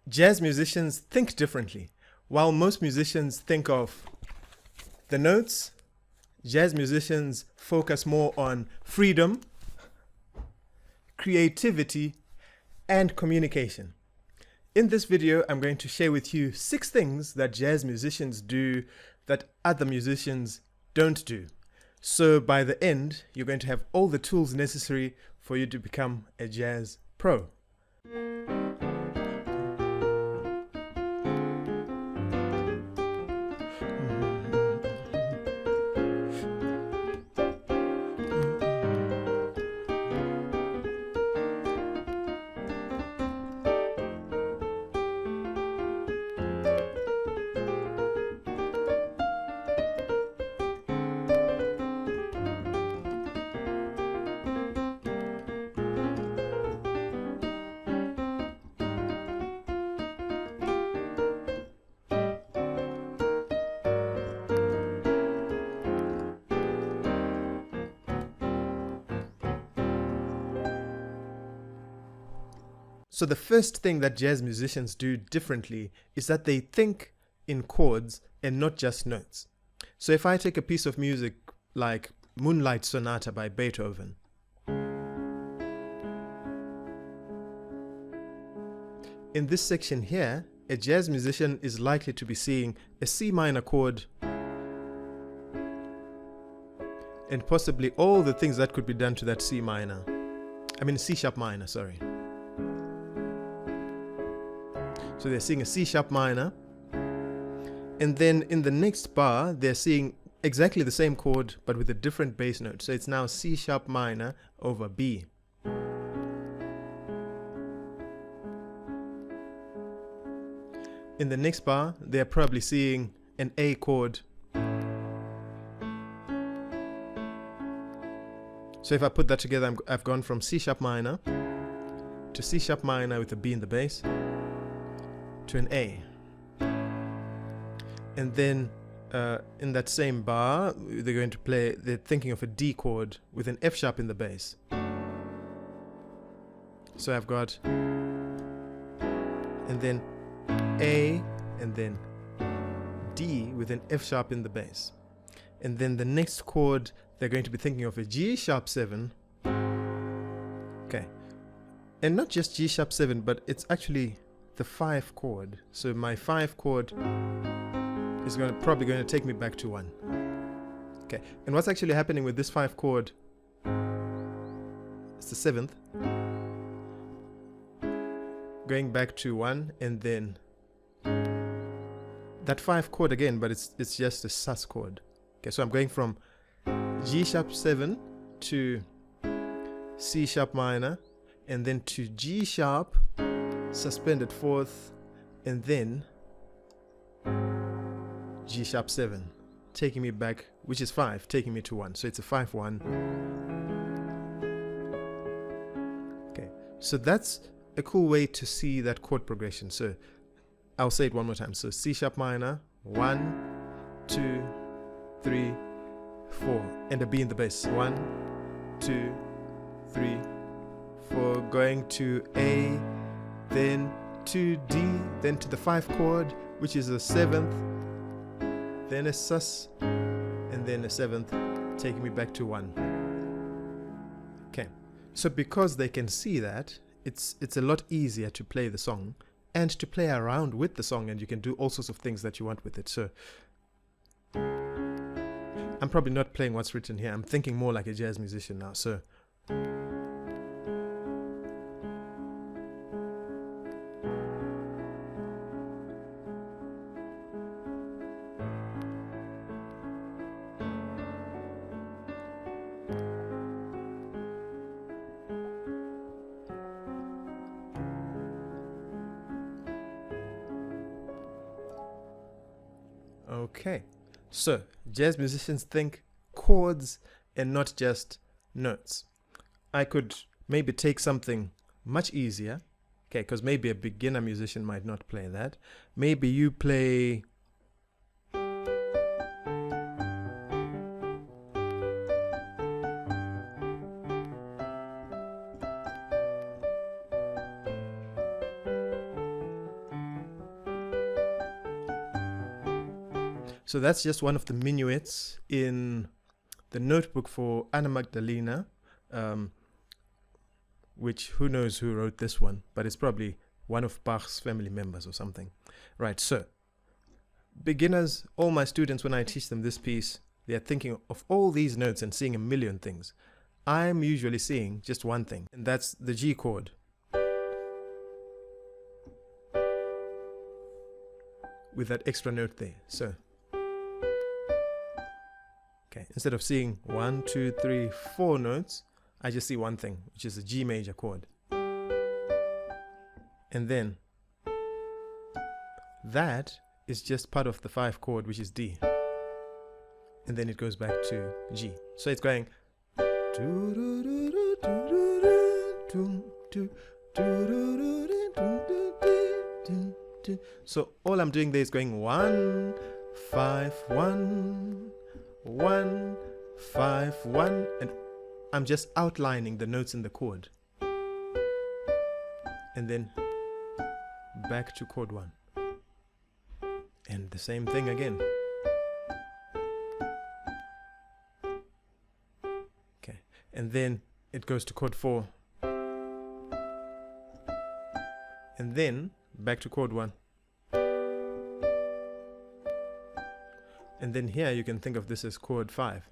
Jazz musicians think differently. While most musicians think of the notes, jazz musicians focus more on freedom, creativity, and communication. In this video, I'm going to share with you 6 things that jazz musicians do that other musicians don't do. So by the end, you're going to have all the tools necessary for you to become a jazz pro. So the first thing that jazz musicians do differently is that they think in chords and not just notes. So if I take a piece of music like Moonlight Sonata by Beethoven, in this section here, a jazz musician is likely to be seeing a C minor chord and possibly all the things that could be done to that C sharp minor, sorry. So they're seeing a C sharp minor, and then in the next bar they're seeing exactly the same chord but with a different bass note. So it's now C sharp minor over B. In the next bar they're probably seeing an A chord. So if I put that together, I've gone from C sharp minor to C sharp minor with a B in the bass to an A. And then in that same bar they're thinking of a D chord with an F sharp in the bass. So I've got, and then A, and then D with an F sharp in the bass. And then the next chord they're going to be thinking of a G sharp 7. Okay, and not just G sharp 7, but it's actually the 5 chord. So my 5 chord is probably going to take me back to 1. Okay, and what's actually happening with this 5 chord? It's the 7th, going back to 1, and then that 5 chord again, but it's just a sus chord. Okay, so I'm going from G sharp 7 to C sharp minor, and then to G sharp suspended 4th, and then G sharp 7, taking me back, which is 5, taking me to 1. So it's a 5-1. Okay, so that's a cool way to see that chord progression. So I'll say it one more time. So C sharp minor, 1, 2, 3, 4, and a B in the bass. 1, 2, 3, 4, going to A, then to D, then to the 5 chord, which is a 7th, then a sus, and then a 7th, taking me back to 1. Okay, so because they can see that, it's a lot easier to play the song and to play around with the song, and you can do all sorts of things that you want with it. So I'm probably not playing what's written here. I'm thinking more like a jazz musician now. So okay, so jazz musicians think chords and not just notes. I could maybe take something much easier, okay, because maybe a beginner musician might not play that. Maybe you play So that's just one of the minuets in the notebook for Anna Magdalena, which who knows who wrote this one, but it's probably one of Bach's family members or something. Right, so beginners, all my students, when I teach them this piece, they're thinking of all these notes and seeing a million things. I'm usually seeing just one thing, and that's the G chord. With that extra note there. So, okay, instead of seeing 1, 2, 3, 4 notes, I just see one thing, which is a G major chord. And then that is just part of the 5 chord, which is D. And then it goes back to G. So it's going. So all I'm doing there is going 1, 5, 1, 1, 5, 1, and I'm just outlining the notes in the chord. And then back to chord 1. And the same thing again. Okay, and then it goes to chord 4. And then back to chord 1. And then here you can think of this as chord 5.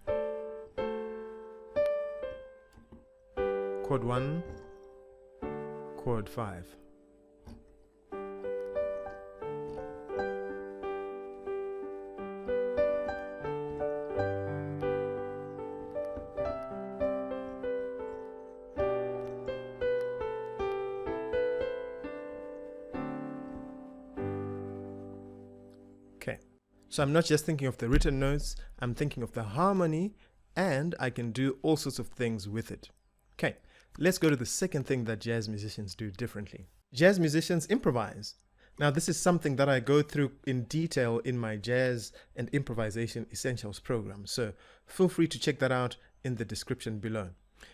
Chord 1, chord 5. Okay, so I'm not just thinking of the written notes, I'm thinking of the harmony, and I can do all sorts of things with it. Okay, let's go to the second thing that jazz musicians do differently. Jazz musicians improvise. Now, this is something that I go through in detail in my Jazz and Improvisation Essentials program, so feel free to check that out in the description below.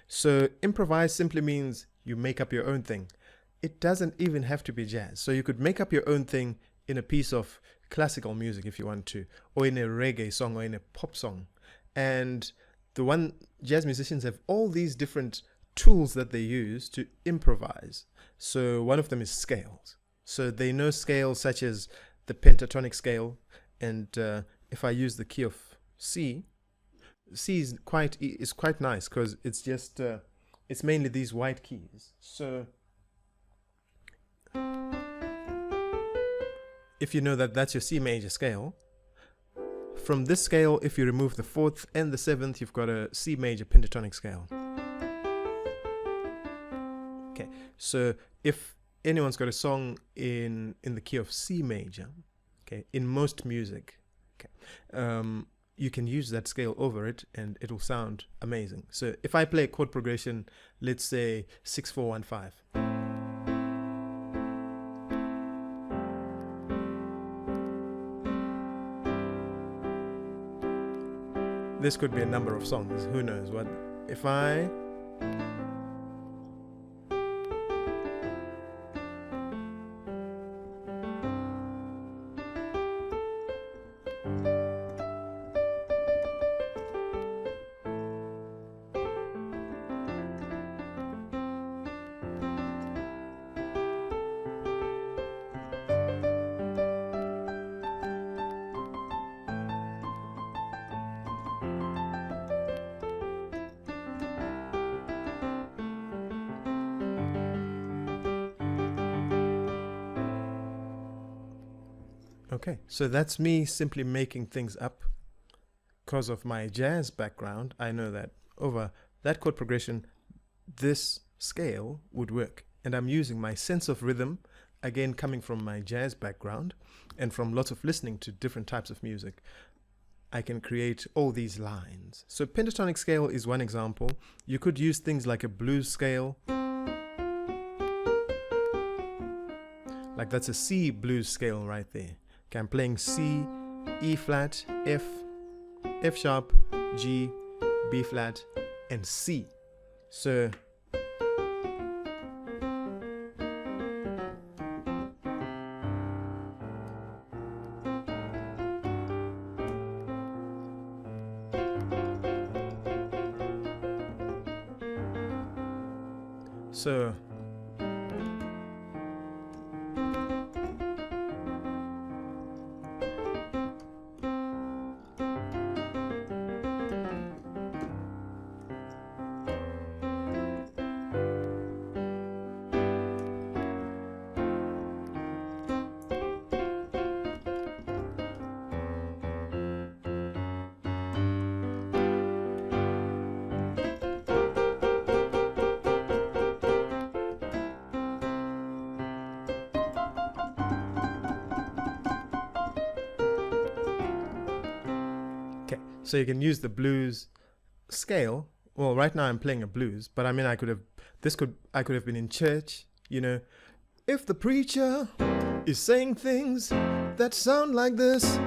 So improvise simply means you make up your own thing. It doesn't even have to be jazz. So you could make up your own thing in a piece of classical music if you want to, or in a reggae song, or in a pop song. And jazz musicians have all these different tools that they use to improvise. So one of them is scales. So they know scales such as the pentatonic scale, and if I use the key of C, C is quite nice because it's just it's mainly these white keys. So if you know that that's your C major scale, from this scale, if you remove the 4th and the 7th, you've got a C major pentatonic scale. Okay, so if anyone's got a song in the key of C major, okay, in most music, okay, you can use that scale over it and it will sound amazing. So if I play a chord progression, let's say 6, 4, 1, 5. This could be a number of songs, who knows what. If I Okay, so that's me simply making things up. Because of my jazz background, I know that over that chord progression, this scale would work. And I'm using my sense of rhythm, again coming from my jazz background and from lots of listening to different types of music. I can create all these lines. So pentatonic scale is one example. You could use things like a blues scale. Like that's a C blues scale right there. Okay, I'm playing C, E flat, F, F sharp, G, B flat, and C. So So so you can use the blues scale. Well, right now I'm playing a blues, but I mean, I could have been in church, you know, if the preacher is saying things that sound like this,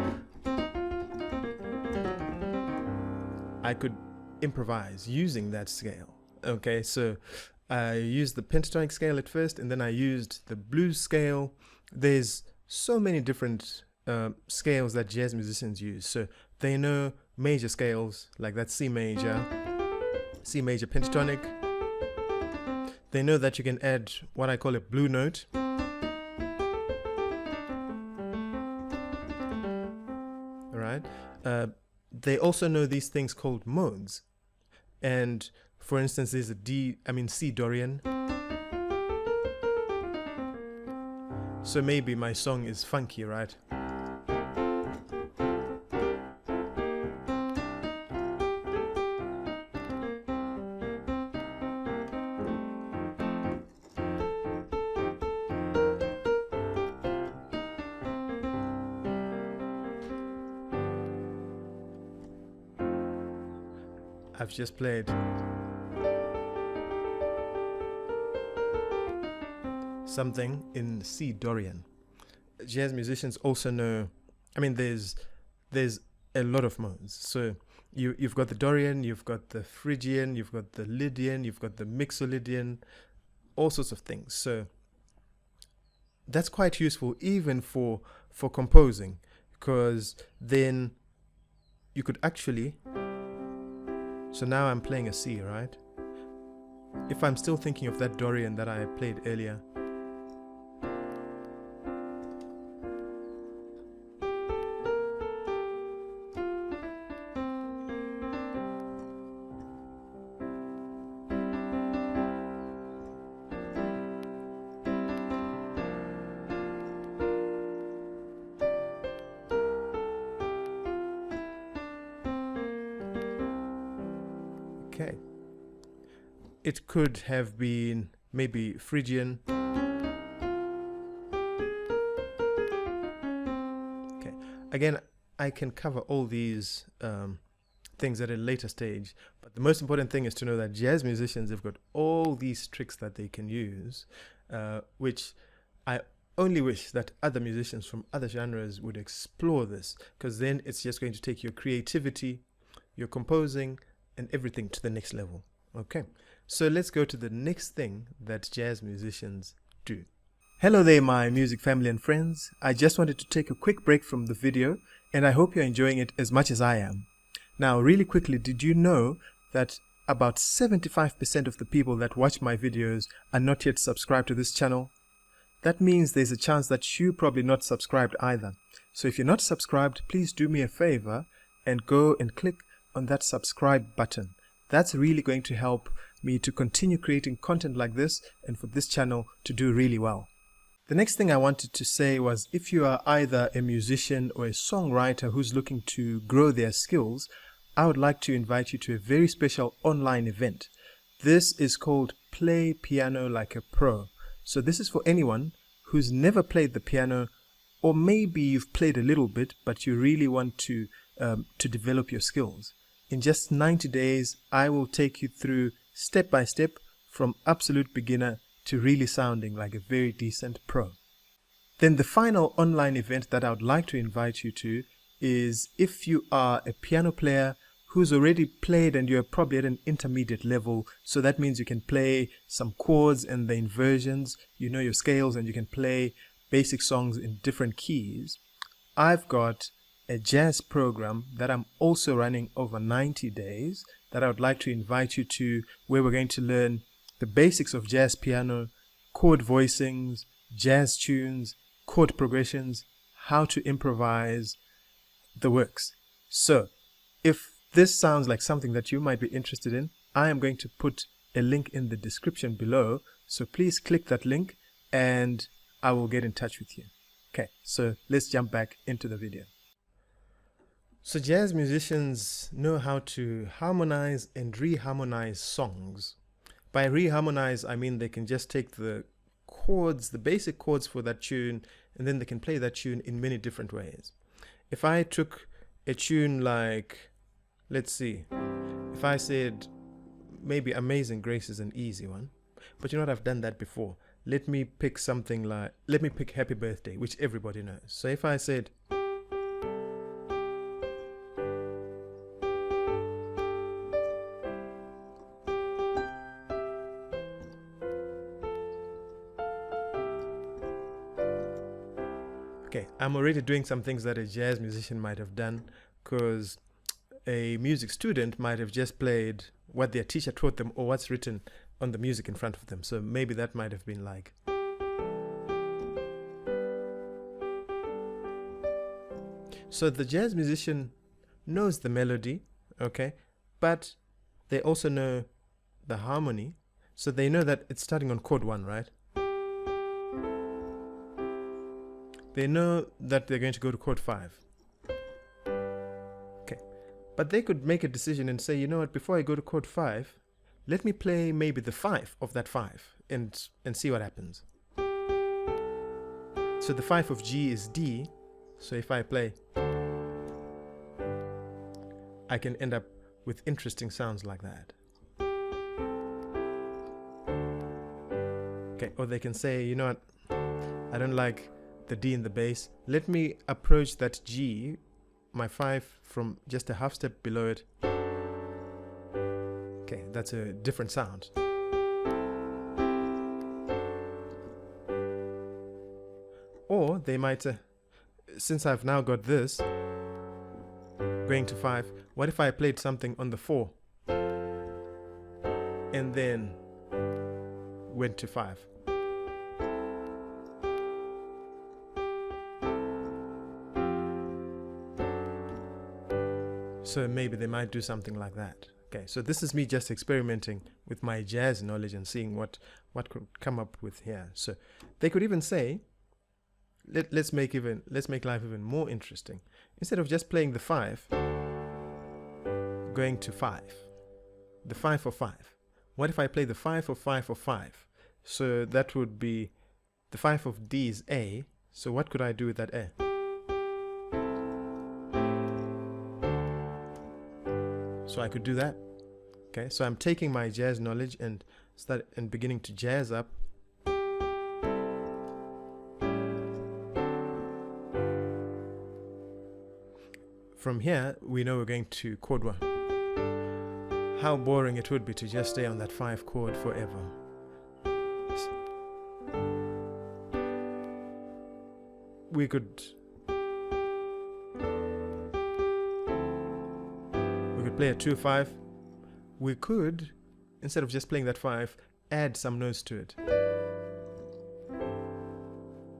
I could improvise using that scale. Okay, so I used the pentatonic scale at first, and then I used the blues scale. There's so many different scales that jazz musicians use. So they know major scales like that C major pentatonic. They know that you can add what I call a blue note. All right. They also know these things called modes. And for instance, there's a C Dorian. So maybe my song is funky, right? I've just played something in C Dorian. Jazz musicians also know, I mean, there's a lot of modes. So you've got the Dorian, you've got the Phrygian, you've got the Lydian, you've got the Mixolydian, all sorts of things. So that's quite useful even for composing, because then you could actually, so now I'm playing a C, right? If I'm still thinking of that Dorian that I played earlier, okay. It could have been maybe Phrygian. Okay. Again, I can cover all these things at a later stage, but the most important thing is to know that jazz musicians have got all these tricks that they can use, which I only wish that other musicians from other genres would explore this, because then it's just going to take your creativity, your composing, and everything to the next level. Okay, so let's go to the next thing that jazz musicians do. Hello there, my music family and friends. I just wanted to take a quick break from the video, and I hope you're enjoying it as much as I am. Now, really quickly, did you know that about 75% of the people that watch my videos are not yet subscribed to this channel? That means there's a chance that you're probably not subscribed either. So if you're not subscribed, please do me a favor and go and click on that subscribe button. That's really going to help me to continue creating content like this and for this channel to do really well. The next thing I wanted to say was, if you are either a musician or a songwriter who's looking to grow their skills, I would like to invite you to a very special online event. This is called Play Piano Like a Pro. So this is for anyone who's never played the piano, or maybe you've played a little bit but you really want to develop your skills. In just 90 days, I will take you through step by step from absolute beginner to really sounding like a very decent pro. Then the final online event that I would like to invite you to is, if you are a piano player who's already played and you're probably at an intermediate level, so that means you can play some chords and the inversions, you know your scales, and you can play basic songs in different keys. I've got a jazz program that I'm also running over 90 days that I would like to invite you to, where we're going to learn the basics of jazz piano, chord voicings, jazz tunes, chord progressions, how to improvise, the works. So if this sounds like something that you might be interested in, I am going to put a link in the description below. So please click that link and I will get in touch with you. Okay, so let's jump back into the video. So jazz musicians know how to harmonize and reharmonize songs. By reharmonize, I mean they can just take the chords, the basic chords for that tune, and then they can play that tune in many different ways. If I took a tune like, let's see, if I said maybe Amazing Grace is an easy one, but you know what, I've done that before. Let me pick something like, let me pick Happy Birthday, which everybody knows. So if I said, okay, I'm already doing some things that a jazz musician might have done, because a music student might have just played what their teacher taught them or what's written on the music in front of them. So maybe that might have been like, so the jazz musician knows the melody, okay, but they also know the harmony. So they know that it's starting on chord 1, right? They know that they're going to go to chord 5. Okay, but they could make a decision and say, you know what, before I go to chord 5, let me play maybe the 5 of that 5 and see what happens. So the 5 of G is D. So if I play, I can end up with interesting sounds like that. Okay, or they can say, you know what, I don't like the D in the bass. Let me approach that G, my 5, from just a half step below it. Okay, that's a different sound. Or they might, since I've now got this, going to 5, what if I played something on the 4 and then went to 5? So maybe they might do something like that. Okay, so this is me just experimenting with my jazz knowledge and seeing what could come up with here. So they could even say, let's make life even more interesting. Instead of just playing the 5, going to 5, the 5 of 5. What if I play the 5 of 5 of 5? So that would be the 5 of D is A. So what could I do with that A? So I could do that. Okay, so I'm taking my jazz knowledge and beginning to jazz up. From here, we know we're going to chord 1. How boring it would be to just stay on that 5 chord forever. We could play a 2-5. We could, instead of just playing that 5, add some notes to it.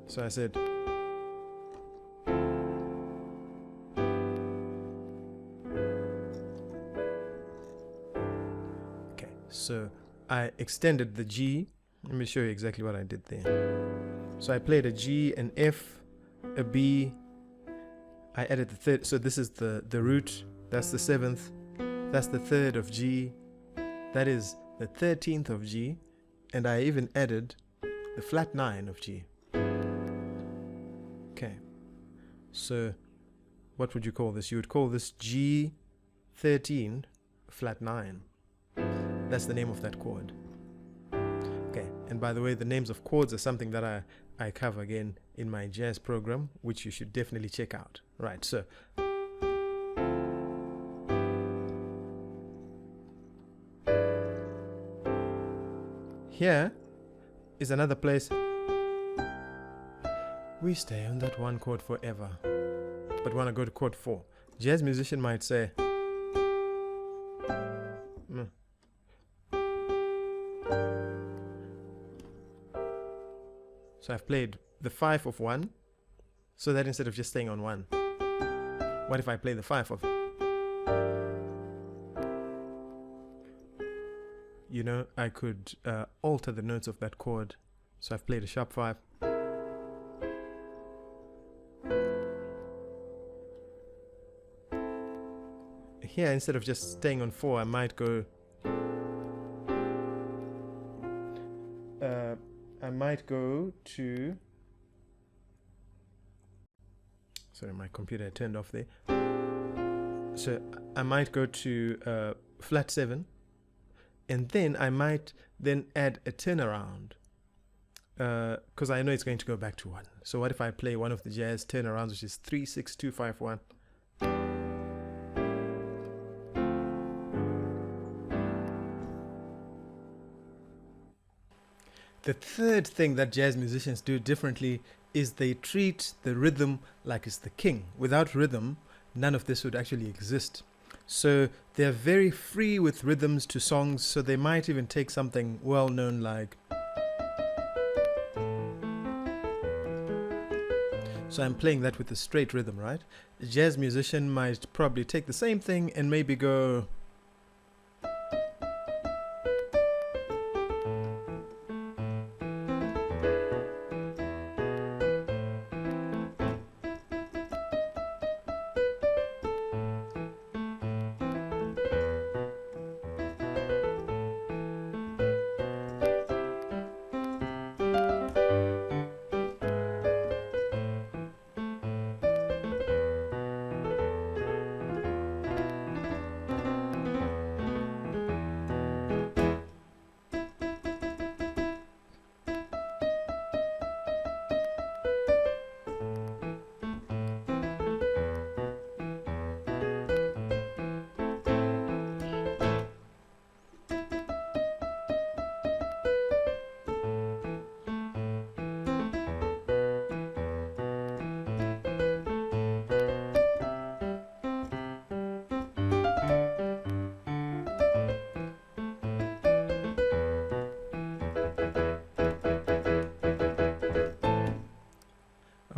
So I said, okay, so I extended the G. Let me show you exactly what I did there. So I played a G, an F, a B. I added the 3rd. So this is the root. That's the 7th. That's the 3rd of G. That is the 13th of G. And I even added the flat 9 of G. Okay. So what would you call this? You would call this G13 flat 9. That's the name of that chord. Okay. And by the way, the names of chords are something that I cover again in my jazz program, which you should definitely check out. Right. So here is another place we stay on that one chord forever, but want to go to chord 4. Jazz musician might say, So I've played the 5 of 1, so that instead of just staying on 1, what if I play the 5 of, you know, I could alter the notes of that chord. So I've played a sharp 5. Here, instead of just staying on 4, I might go, to, sorry, my computer turned off there. So I might go to flat 7, and then I might then add a turnaround, because I know it's going to go back to 1. So what if I play one of the jazz turnarounds, which is 3, 6, 2, 5, 1. The third thing that jazz musicians do differently is they treat the rhythm like it's the king. Without rhythm, none of this would actually exist. So they're very free with rhythms to songs, so they might even take something well known like, so I'm playing that with a straight rhythm, right? A jazz musician might probably take the same thing and maybe go,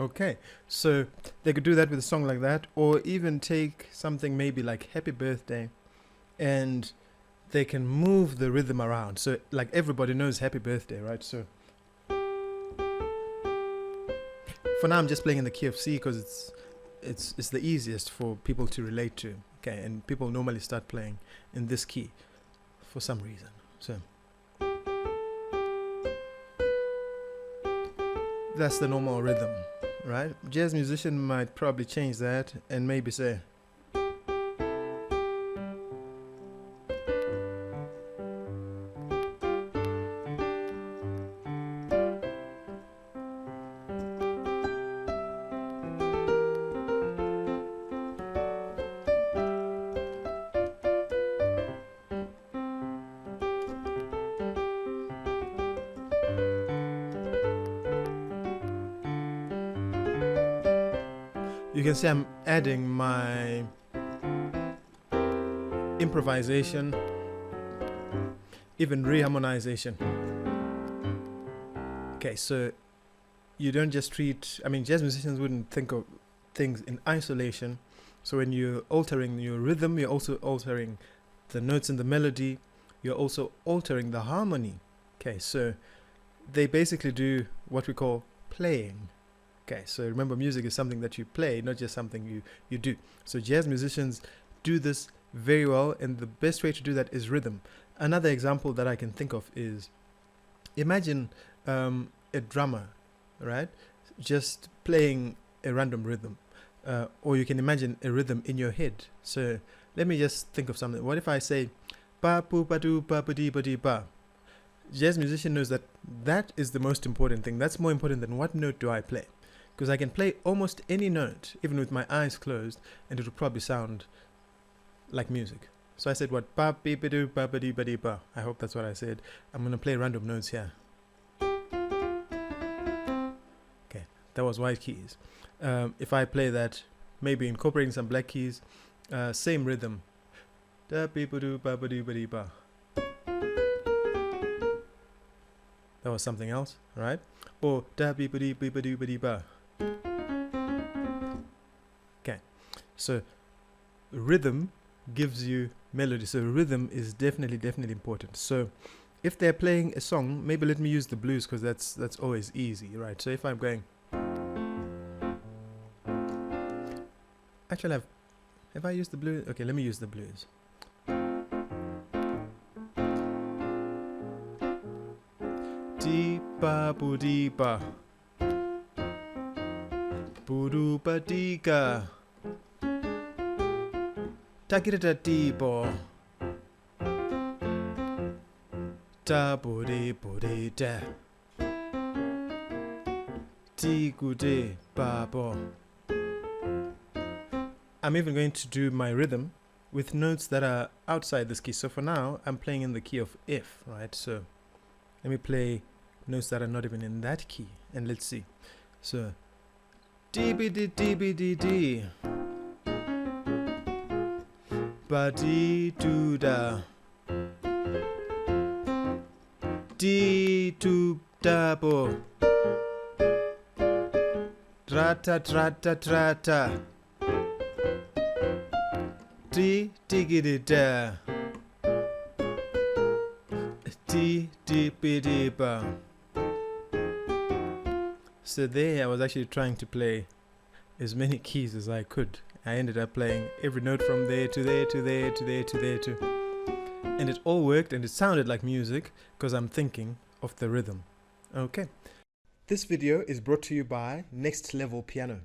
okay, so they could do that with a song like that, or even take something maybe like Happy Birthday, and they can move the rhythm around. So like everybody knows Happy Birthday, right? So for now I'm just playing in the key of C because it's the easiest for people to relate to. Okay, and people normally start playing in this key for some reason. So that's the normal rhythm, right? Jazz musician might probably change that and maybe say, you can see I'm adding my improvisation, even reharmonization. Okay, so you don't just treat, I mean, jazz musicians wouldn't think of things in isolation. So when you're altering your rhythm, you're also altering the notes in the melody, you're also altering the harmony. Okay, so they basically do what we call playing. Okay, so remember, music is something that you play, not just something you do. So jazz musicians do this very well, and the best way to do that is rhythm. Another example that I can think of is, imagine a drummer, right, just playing a random rhythm, or you can imagine a rhythm in your head. So let me just think of something. What if I say ba poo ba doo ba ba dee ba dee ba? Jazz musician knows that that is the most important thing. That's more important than what note do I play. Because I can play almost any note, even with my eyes closed, and it will probably sound like music. So I said what? Ba be ba doo ba ba dee ba dee ba. I hope that's what I said. I'm going to play random notes here. Okay, that was white keys. If I play that, maybe incorporating some black keys, same rhythm. Da be ba doo ba ba dee ba dee ba. that was something else, right? Or da be ba dee ba doo ba dee ba. Okay, so rhythm gives you melody. So rhythm is definitely important. So if they're playing a song, maybe let me use the blues, because that's always easy, right? So if I'm going, actually have I used the blues? Okay, let me use the blues. Dee ba boo dee ba, boo doo ba dee ga, ta gi da da dee bo, da boo dee da, dee gu dee ba bo. I'm even going to do my rhythm with notes that are outside this key. So for now, I'm playing in the key of F, right? So let me play notes that are not even in that key, and let's see. So dee be dee dee be dee dee, ba dee doo da, dee doo da bo, drata drata drata, dee diggity da, dee dee be dee ba. So there I was actually trying to play as many keys as I could. I ended up playing every note from there to there to there to there to there to, and it all worked, and it sounded like music because I'm thinking of the rhythm. Okay. This video is brought to you by Next Level Piano.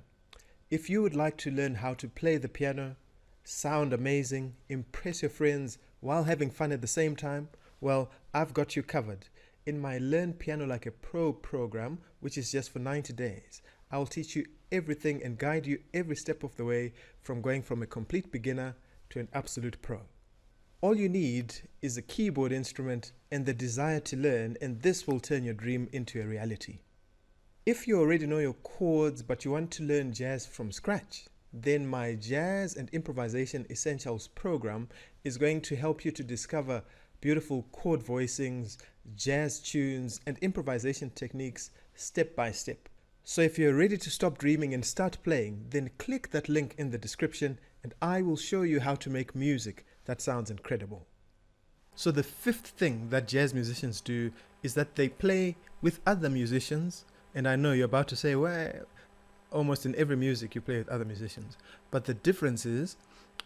If you would like to learn how to play the piano, sound amazing, impress your friends while having fun at the same time, well, I've got you covered. In my Learn Piano Like a Pro program, which is just for 90 days, I will teach you everything and guide you every step of the way from going from a complete beginner to an absolute pro. All you need is a keyboard instrument and the desire to learn, and this will turn your dream into a reality. If you already know your chords but you want to learn jazz from scratch, then my Jazz and Improvisation Essentials program is going to help you to discover beautiful chord voicings, jazz tunes, and improvisation techniques step by step. So if you're ready to stop dreaming and start playing, then click that link in the description and I will show you how to make music that sounds incredible. So the fifth thing that jazz musicians do is that they play with other musicians. And I know you're about to say, well, almost in every music you play with other musicians. But the difference is,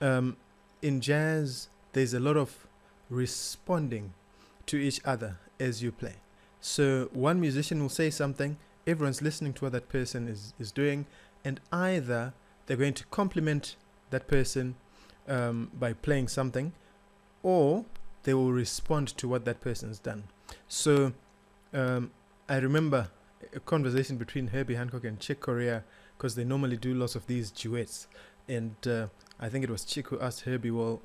in jazz, there's a lot of responding to each other as you play. So one musician will say something, everyone's listening to what that person is doing, and either they're going to compliment that person by playing something, or they will respond to what that person's done. So I remember a conversation between Herbie Hancock and Chick Corea, because they normally do lots of these duets, and I think it was Chick who asked Herbie, well,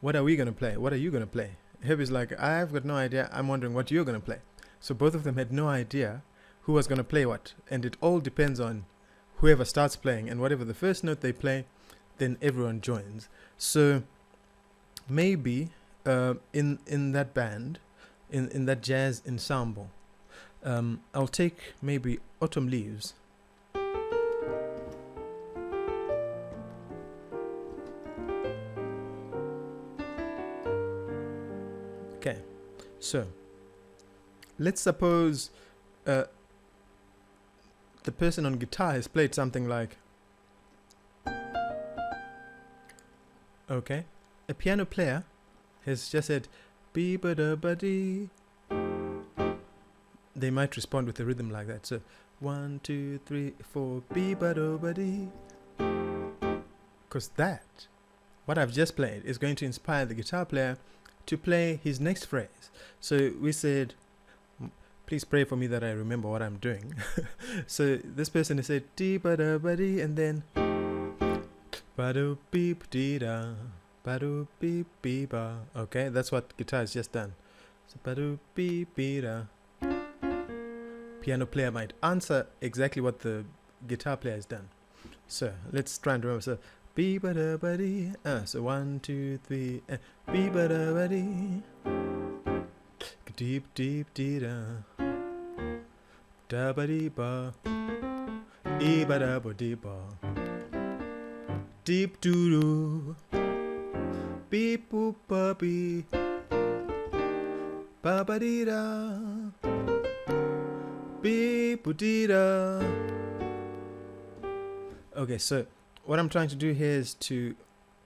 what are we going to play? What are you going to play? Herbie's like, I've got no idea. I'm wondering what you're going to play. So both of them had no idea who was going to play what. And it all depends on whoever starts playing. And whatever the first note they play, then everyone joins. So maybe in that band, in that jazz ensemble, I'll take maybe Autumn Leaves. Okay, so let's suppose the person on guitar has played something like, okay, a piano player has just said be ba da ba dee. They might respond with a rhythm like that. So 1 2 3 4 be ba da ba dee, because that, what I've just played, is going to inspire the guitar player to play his next phrase. So we said, please pray for me that I remember what I'm doing. So this person has said dee ba da ba dee, and then ba do beep dee da, ba do beep beep ba. Okay, that's what guitar has just done. So ba do beep beep da. Piano player might answer exactly what the guitar player has done. So let's try and remember. So be ba da ba dee. So 1 2 3. Be ba da ba dee. Deep deep dee da. da ba dee ba, e ba da ba dee ba, deep doo doo, beep boop ba bee, ba ba dee da, beep boo dee da. Okay, so what I'm trying to do here is to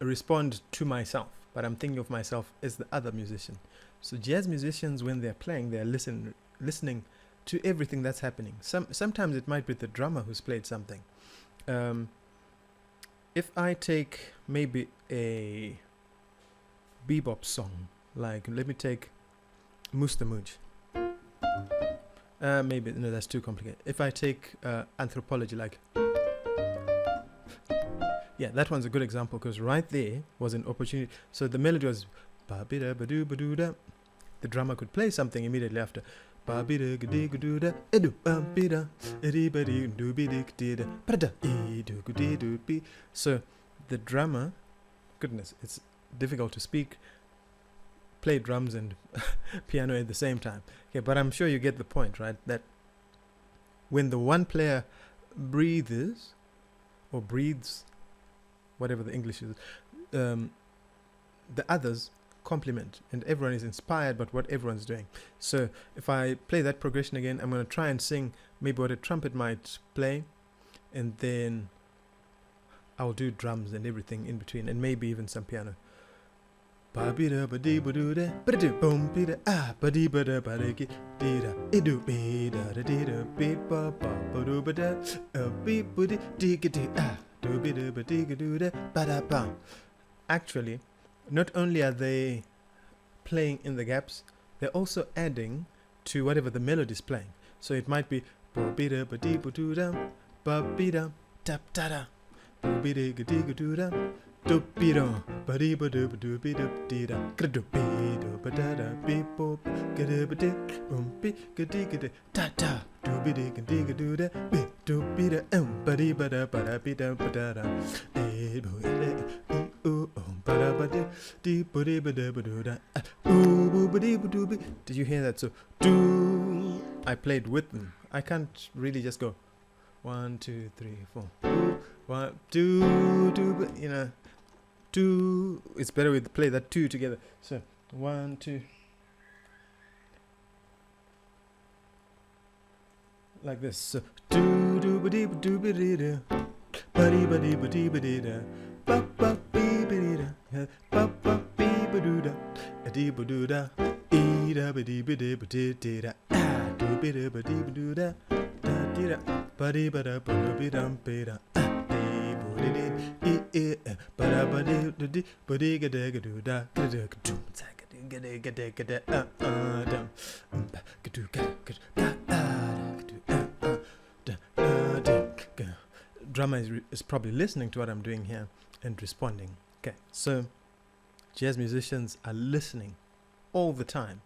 respond to myself, but I'm thinking of myself as the other musician. So jazz musicians, when they're playing, they're listening to everything that's happening. Sometimes it might be the drummer who's played something. If I take maybe a bebop song, like let me take Moose the Mooch. Maybe no, that's too complicated. If I take anthropology, like yeah, that one's a good example because right there was an opportunity. So the melody was ba bi da ba doo ba doo da. The drummer could play something immediately after. Ba bi da ga dee ga doo da edu ba bi da edi ba dee doo bi dee dee da ba da e doo ga dee doo bi. So the drummer, goodness, it's difficult to speak, play drums and piano at the same time. Okay, but I'm sure you get the point, right? That when the one player breathes, whatever the English is, the others complement and everyone is inspired by what everyone's doing. So if I play that progression again, I'm going to try and sing maybe what a trumpet might play, and then I'll do drums and everything in between, and maybe even some piano. Ba bi da ba dee ba doo da ba da boom bi da ah ba dee ba da ba da gi dee da idu bi da da dee da bi ba ba ba doo ba da bi ba dee dee ga dee ah do bi da ba dee ga doo da ba da ba. Actually, not only are they playing in the gaps, they're also adding to whatever the melody is playing. So it might be ba bi da ba dee ba doo da ba bi da da da da ba bi da ga dee ga doo da. Do be do, ba dee ba do ba do be do dee da, ga do be do ba da da be bo, ga da ba dee, be ga dee ga da da, do be dee ga dee ga do da, be do be da ba dee ba da be da ba da da, e bo e ba da ba dee ba dee ba da ba do da, boo ba dee ba do be. Did you hear that? So do, I played with them. I can't really just go 1 2 3 4. 1 2 2, but you know. Do, it's better we play that two together. So 1 2, like this. So do do ba dee ba do ba dee da, ba dee ba dee ba dee ba dee da, ba ba bee ba dee da, ba ba bee ba doo da, a dee ba doo da, e da ba dee ba dee ba dee dee da, ah do ba dee ba dee ba doo da, da dee da, ba dee ba da ba doo be dum be da. Drummer is probably listening to what I'm doing here and responding. Okay, so jazz musicians are listening all the time,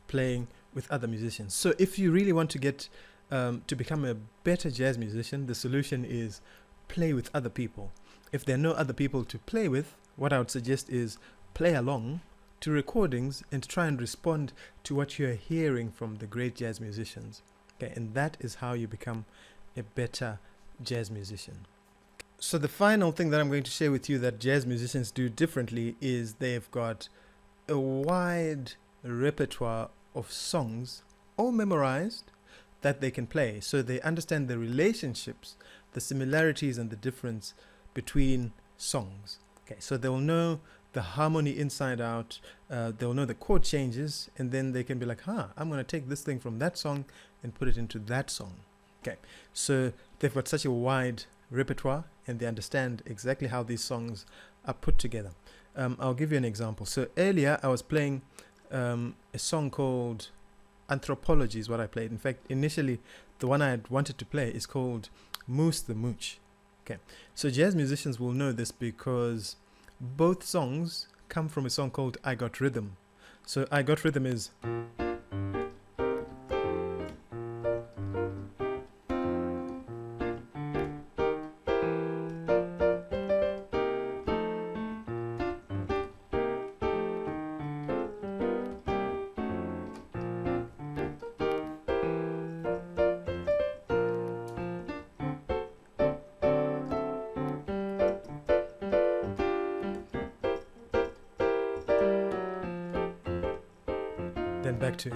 playing with other musicians. So if you really want to get to become a better jazz musician, the solution is play with other people. If there are no other people to play with, what I would suggest is play along to recordings and try and respond to what you're hearing from the great jazz musicians. Okay, and that is how you become a better jazz musician. So the final thing that I'm going to share with you that jazz musicians do differently is they've got a wide repertoire of songs, all memorized, that they can play. So they understand the relationships, the similarities and the difference between songs. Okay, so they'll know the harmony inside out, they'll know the chord changes, and then they can be like, I'm going to take this thing from that song and put it into that song. Okay, so they've got such a wide repertoire and they understand exactly how these songs are put together. I'll give you an example. So earlier I was playing a song called Anthropology is what I played. In fact, initially the one I had wanted to play is called Moose the Mooch. Okay, so jazz musicians will know this because both songs come from a song called I Got Rhythm. So I Got Rhythm is then back to.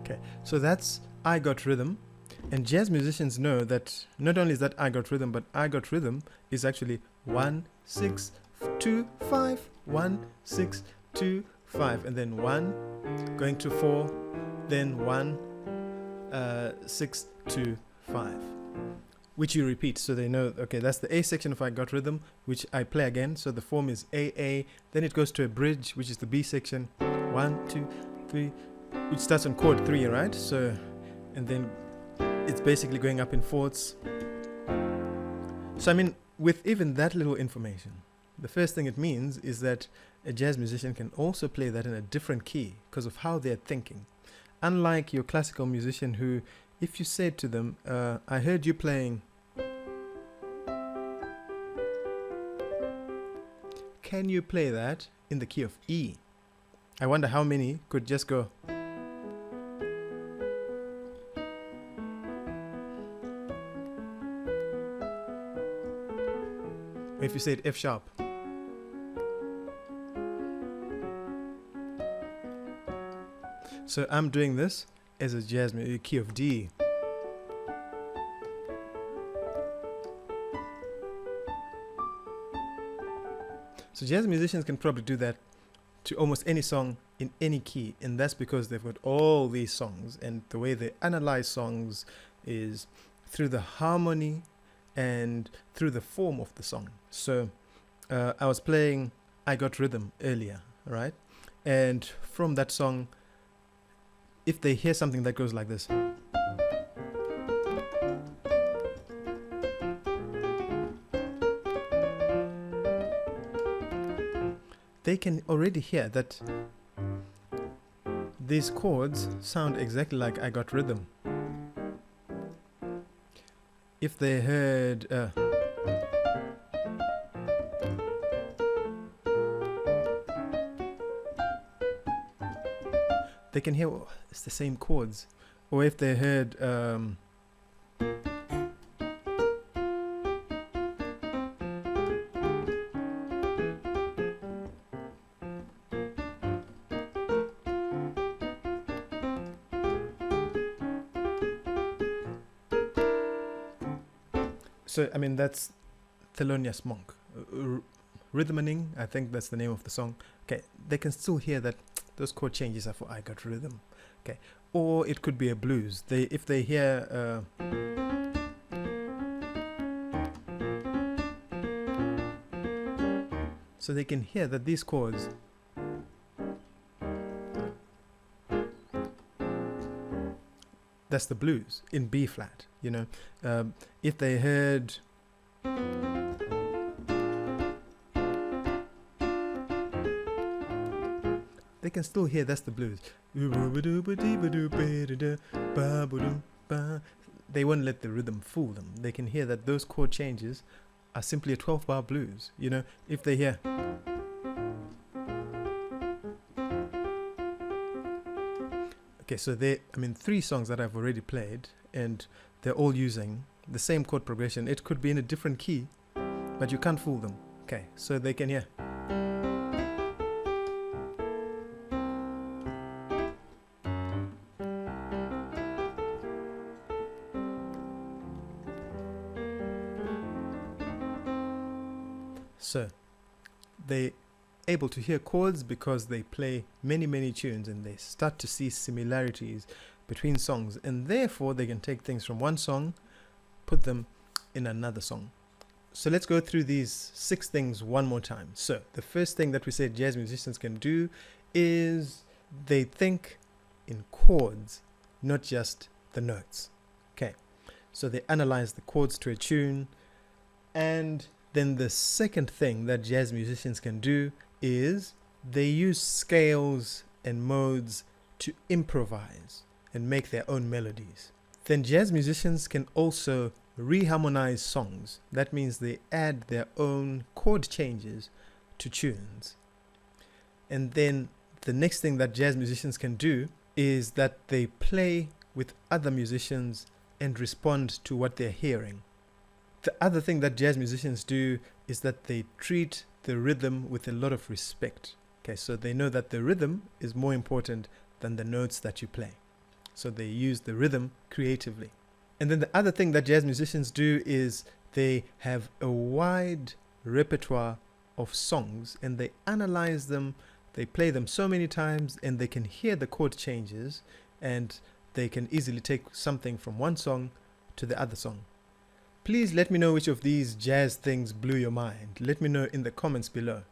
Okay, so that's I got rhythm. And jazz musicians know that not only is that I got rhythm, but I got rhythm is actually 1 6 2 5 1 6 2 5, and then 1 going to 4, then 1 6 2 5, which you repeat, so they know, okay, that's the A section of I got rhythm, which I play again. So the form is AA, then it goes to a bridge, which is the B section, 1 2 3, which starts on chord 3, right? So, and then it's basically going up in fourths. So I mean, with even that little information, the first thing it means is that a jazz musician can also play that in a different key because of how they're thinking. Unlike your classical musician who, if you said to them, I heard you playing, can you play that in the key of E? I wonder how many could just go. If you said F sharp. So I'm doing this as a jazz key of D. So jazz musicians can probably do that to almost any song in any key, and that's because they've got all these songs, and the way they analyze songs is through the harmony and through the form of the song. So I was playing I Got Rhythm earlier, right? And from that song, if they hear something that goes like this, they can already hear that these chords sound exactly like I Got Rhythm. If they heard they can hear, oh, it's the same chords. Or if they heard so I mean, that's Thelonious Monk, Rhythmaning, I think that's the name of the song. Okay, they can still hear that those chord changes are for I Got Rhythm. Okay, or it could be a blues. If they hear so they can hear that these chords that's the blues in B flat, you know. If they heard they can still hear that's the blues. They won't let the rhythm fool them. They can hear that those chord changes are simply a 12-bar blues, you know. If they hear okay, so I mean, 3 songs that I've already played, and they're all using the same chord progression. It could be in a different key, but you can't fool them. Okay, so they can hear. So they're able to hear chords because they play many tunes, and they start to see similarities between songs, and therefore they can take things from one song, put them in another song. So let's go through these 6 things one more time. So the first thing that we said jazz musicians can do is they think in chords, not just the notes. Okay, so they analyze the chords to a tune. And then the second thing that jazz musicians can do is they use scales and modes to improvise and make their own melodies. Then jazz musicians can also reharmonize songs. That means they add their own chord changes to tunes. And then the next thing that jazz musicians can do is that they play with other musicians and respond to what they're hearing. The other thing that jazz musicians do is that they treat the rhythm with a lot of respect. Okay, so they know that the rhythm is more important than the notes that you play. So they use the rhythm creatively. And then the other thing that jazz musicians do is they have a wide repertoire of songs and they analyze them, they play them so many times, and they can hear the chord changes, and they can easily take something from one song to the other song. Please let me know which of these jazz things blew your mind. Let me know in the comments below.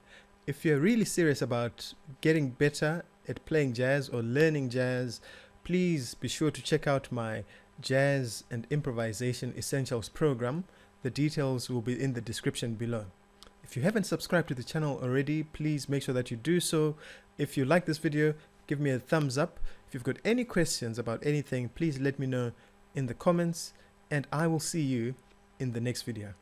If you're really serious about getting better at playing jazz or learning jazz, please be sure to check out my Jazz and Improvisation Essentials program. The details will be in the description below. If you haven't subscribed to the channel already, please make sure that you do so. If you like this video, give me a thumbs up. If you've got any questions about anything, please let me know in the comments, and I will see you in the next video.